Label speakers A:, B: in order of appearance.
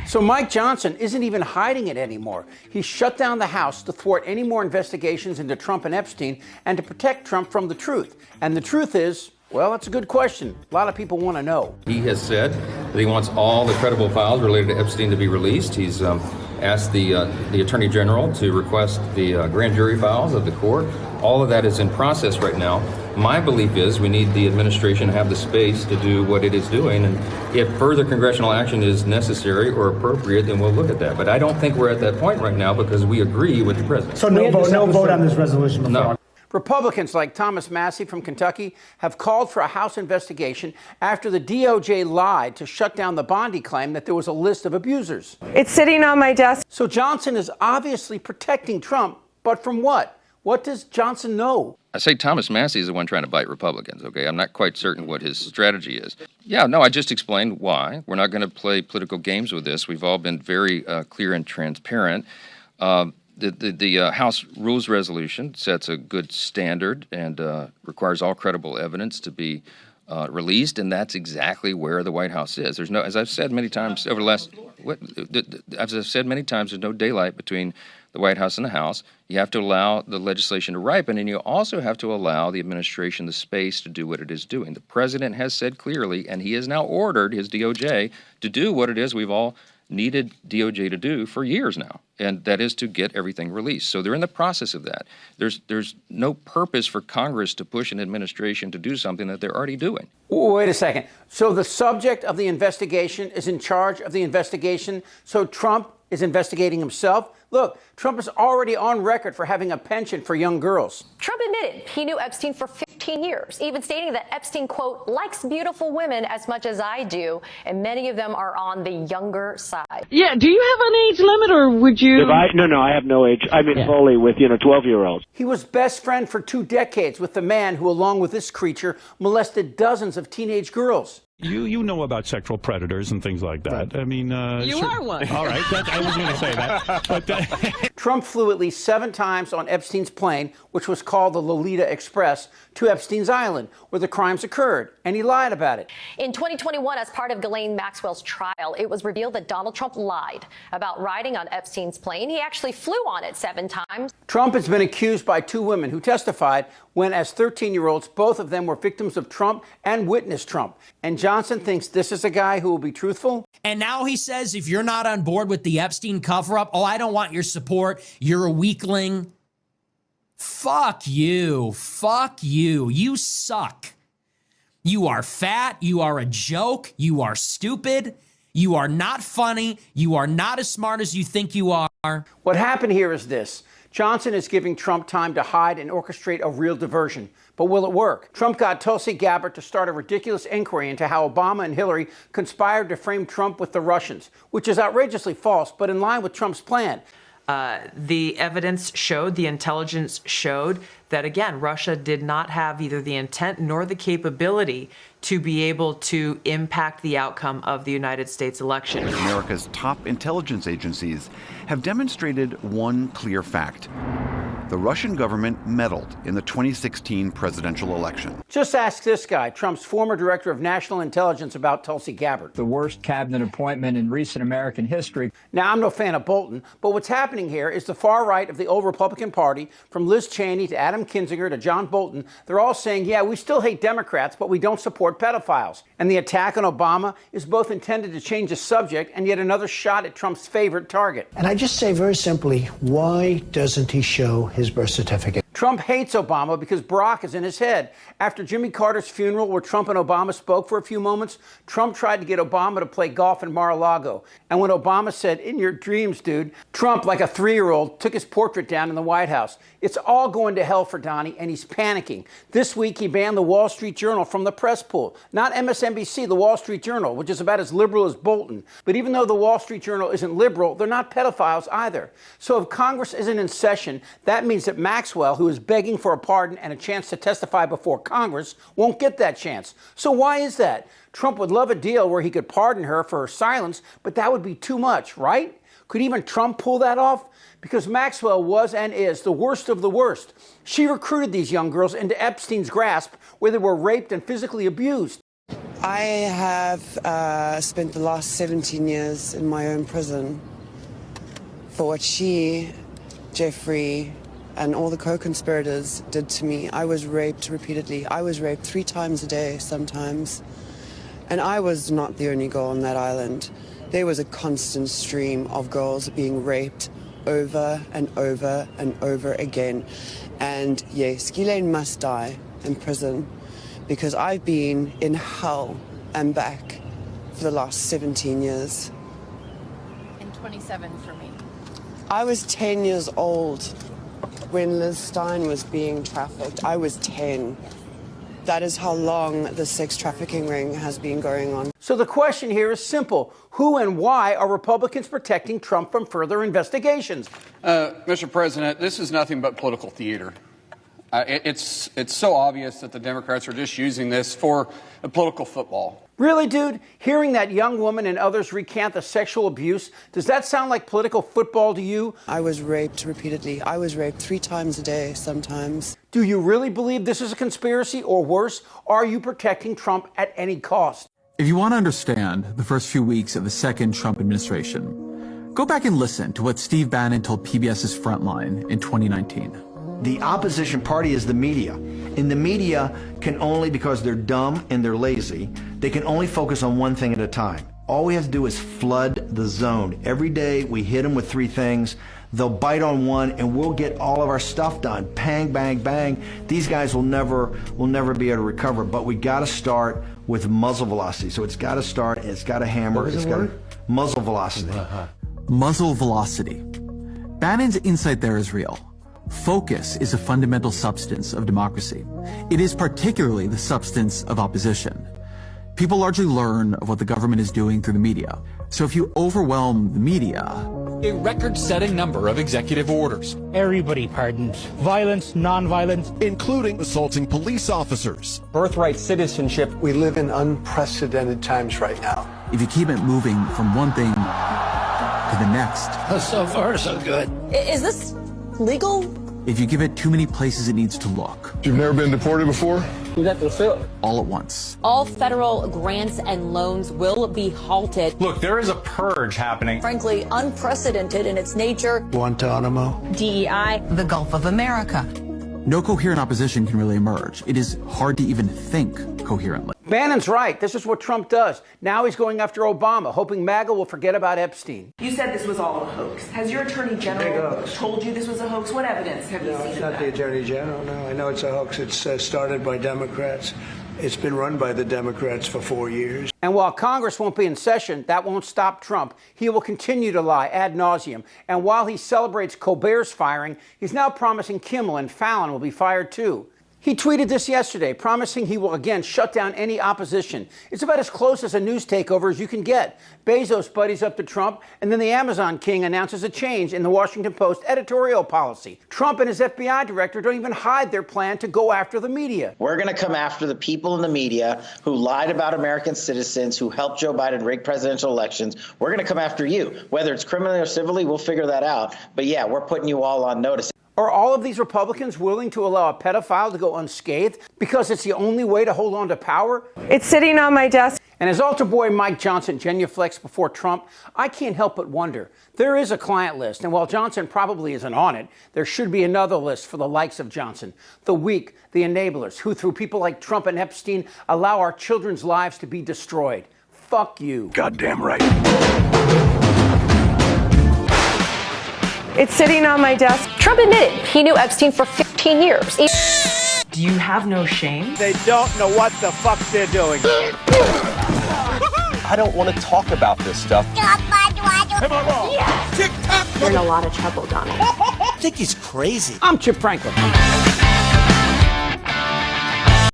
A: So Mike Johnson isn't even hiding it anymore. He shut down the House to thwart any more investigations into Trump and Epstein and to protect Trump from the truth. And the truth is, well, that's a good question. A lot of people want to know.
B: He has said that he wants all the credible files related to Epstein to be released. He's asked the Attorney General to request the grand jury files of the court. All of that is in process right now. My belief is we need the administration to have the space to do what it is doing. And if further congressional action is necessary or appropriate, then we'll look at that. But I don't think we're at that point right now because we agree with the president.
C: So no vote on this resolution before?
B: No.
A: Republicans like Thomas Massie from Kentucky have called for a House investigation after the DOJ lied to shut down the Bondi claim that there was a list of abusers.
D: It's sitting on my desk.
A: So Johnson is obviously protecting Trump, but from what? What does Johnson know?
B: I say Thomas Massie is the one trying to bite Republicans, okay? I'm not quite certain what his strategy is. Yeah, no, I just explained why. We're not going to play political games with this. We've all been very clear and transparent. The House Rules Resolution sets a good standard and requires all credible evidence to be released, and that's exactly where the White House is. There's no, as I've said many times over the last, as I've said many times, there's no daylight between the White House and the House. You have to allow the legislation to ripen, and you also have to allow the administration the space to do what it is doing. The president has said clearly, and he has now ordered his DOJ to do what it is we've all needed DOJ to do for years now, and that is to get everything released. So they're in the process of that. There's no purpose for Congress to push an administration to do something that they're already doing.
A: Wait a second. So the subject of the investigation is in charge of the investigation, so Trump is investigating himself? Look, Trump is already on record for having a penchant for young girls.
E: Trump admitted he knew Epstein for 15 years, even stating that Epstein, quote, likes beautiful women as much as I do, and many of them are on the younger side.
F: Yeah, do you have an age limit, or would you?
G: No, I have no age. I'm in fully with, 12-year-olds.
A: He was best friend for 2 decades with the man who, along with this creature, molested dozens of teenage girls.
H: You know about sexual predators and things like that. Right. I mean,
F: you are one.
H: All right, I was going to say that. But
A: Trump flew at least 7 times on Epstein's plane, which was called the Lolita Express, to Epstein's Island, where the crimes occurred, and he lied about it.
E: In 2021, as part of Ghislaine Maxwell's trial, it was revealed that Donald Trump lied about riding on Epstein's plane. He actually flew on it 7 times.
A: Trump has been accused by 2 women who testified when, as 13-year-olds, both of them were victims of Trump and witnessed Trump. And Johnson thinks this is a guy who will be truthful.
I: And now he says if you're not on board with the Epstein cover-up, oh, I don't want your support. You're a weakling. Fuck you. Fuck you. You suck. You are fat. You are a joke. You are stupid. You are not funny. You are not as smart as you think you are.
A: What happened here is this. Johnson is giving Trump time to hide and orchestrate a real diversion. But will it work? Trump got Tulsi Gabbard to start a ridiculous inquiry into how Obama and Hillary conspired to frame Trump with the Russians, which is outrageously false, but in line with Trump's plan.
J: The evidence showed, the intelligence showed that, again, Russia did not have either the intent nor the capability to be able to impact the outcome of the United States election.
K: America's top intelligence agencies have demonstrated one clear fact. The Russian government meddled in the 2016 presidential election.
A: Just ask this guy, Trump's former director of national intelligence, about Tulsi Gabbard.
L: The worst cabinet appointment in recent American history.
A: Now, I'm no fan of Bolton, but what's happening here is the far right of the old Republican Party, from Liz Cheney to Adam Kinzinger to John Bolton, they're all saying, yeah, we still hate Democrats, but we don't support pedophiles. And the attack on Obama is both intended to change the subject and yet another shot at Trump's favorite target.
M: And I just say very simply, why doesn't he show his birth certificate?
A: Trump hates Obama because Barack is in his head. After Jimmy Carter's funeral, where Trump and Obama spoke for a few moments, Trump tried to get Obama to play golf in Mar-a-Lago. And when Obama said, "In your dreams, dude," Trump, like a 3-year-old, took his portrait down in the White House. It's all going to hell for Donnie, and he's panicking. This week, he banned the Wall Street Journal from the press pool. Not MSNBC, the Wall Street Journal, which is about as liberal as Bolton. But even though the Wall Street Journal isn't liberal, they're not pedophiles either. So if Congress isn't in session, that means that Maxwell, who is begging for a pardon and a chance to testify before Congress, won't get that chance. So why is that? Trump would love a deal where he could pardon her for her silence, but that would be too much, right? Could even Trump pull that off? Because Maxwell was and is the worst of the worst. She recruited these young girls into Epstein's grasp, where they were raped and physically abused.
D: I have spent the last 17 years in my own prison for what she, Jeffrey, and all the co-conspirators did to me. I was raped repeatedly. I was raped 3 times a day sometimes. And I was not the only girl on that island. There was a constant stream of girls being raped over and over and over again. And yes, Ghislaine must die in prison because I've been in hell and back for the last 17 years.
N: And 27 for me.
D: I was 10 years old when Liz Stein was being trafficked. I was 10. That is how long the sex trafficking ring has been going on.
A: So the question here is simple. Who and why are Republicans protecting Trump from further investigations?
O: Mr. President, this is nothing but political theater. It's so obvious that the Democrats are just using this for a political football.
A: Really, dude? Hearing that young woman and others recant the sexual abuse, does that sound like political football to you?
D: I was raped repeatedly. I was raped 3 times a day sometimes.
A: Do you really believe this is a conspiracy, or worse, are you protecting Trump at any cost?
P: If you want to understand the first few weeks of the second Trump administration, go back and listen to what Steve Bannon told PBS's Frontline in 2019.
Q: The opposition party is the media. And the media can only, because they're dumb and they're lazy, they can only focus on one thing at a time. All we have to do is flood the zone. Every day we hit them with 3 things. They'll bite on one and we'll get all of our stuff done. Bang, bang, bang. These guys will never be able to recover. But we got to start with muzzle velocity. So it's got to start, it's got to hammer. It's got muzzle velocity.
P: Muzzle velocity. Bannon's insight there is real. Focus is a fundamental substance of democracy. It is particularly the substance of opposition. People largely learn of what the government is doing through the media. So if you overwhelm the media...
R: A record-setting number of executive orders.
C: Everybody pardoned. Violence, non-violence.
S: Including assaulting police officers.
M: Birthright citizenship. We live in unprecedented times right now.
P: If you keep it moving from one thing to the next...
M: So far, so good.
N: Is this legal?
P: If you give it too many places it needs to look.
S: You've never been deported before?
P: All at once.
N: All federal grants and loans will be halted.
R: Look, there is a purge happening.
N: Frankly, unprecedented in its nature.
M: Guantanamo.
N: DEI.
T: The Gulf of America.
P: No coherent opposition can really emerge. It is hard to even think coherently.
A: Bannon's right. This is what Trump does. Now he's going after Obama, hoping MAGA will forget about Epstein.
U: You said this was all a hoax. Has your attorney general told you this was a hoax? What evidence have you seen?
M: No, it's not the attorney general. No, I know it's a hoax. It's started by Democrats. It's been run by the Democrats for 4 years.
A: And while Congress won't be in session, that won't stop Trump. He will continue to lie ad nauseum. And while he celebrates Colbert's firing, he's now promising Kimmel and Fallon will be fired too. He tweeted this yesterday, promising he will again shut down any opposition. It's about as close as a news takeover as you can get. Bezos buddies up to Trump, and then the Amazon king announces a change in the Washington Post editorial policy. Trump and his FBI director don't even hide their plan to go after the media.
V: We're going to come after the people in the media who lied about American citizens, who helped Joe Biden rig presidential elections. We're going to come after you. Whether it's criminally or civilly, we'll figure that out. But yeah, we're putting you all on notice.
A: Are all of these Republicans willing to allow a pedophile to go unscathed because it's the only way to hold on to power?
D: It's sitting on my desk.
A: And as altar boy Mike Johnson genuflects before Trump, I can't help but wonder. There is a client list, and while Johnson probably isn't on it, there should be another list for the likes of Johnson. The weak, the enablers, who through people like Trump and Epstein allow our children's lives to be destroyed. Fuck you.
S: Goddamn right.
D: It's sitting on my desk.
E: Trump admitted he knew Epstein for 15 years.
J: Do you have no shame?
A: They don't know what the fuck they're doing.
W: I don't want to talk about this stuff.
A: Am I wrong?
E: Yes.
A: TikTok.
E: You're in a lot of trouble, Donald.
W: I think he's crazy.
A: I'm Chip Franklin.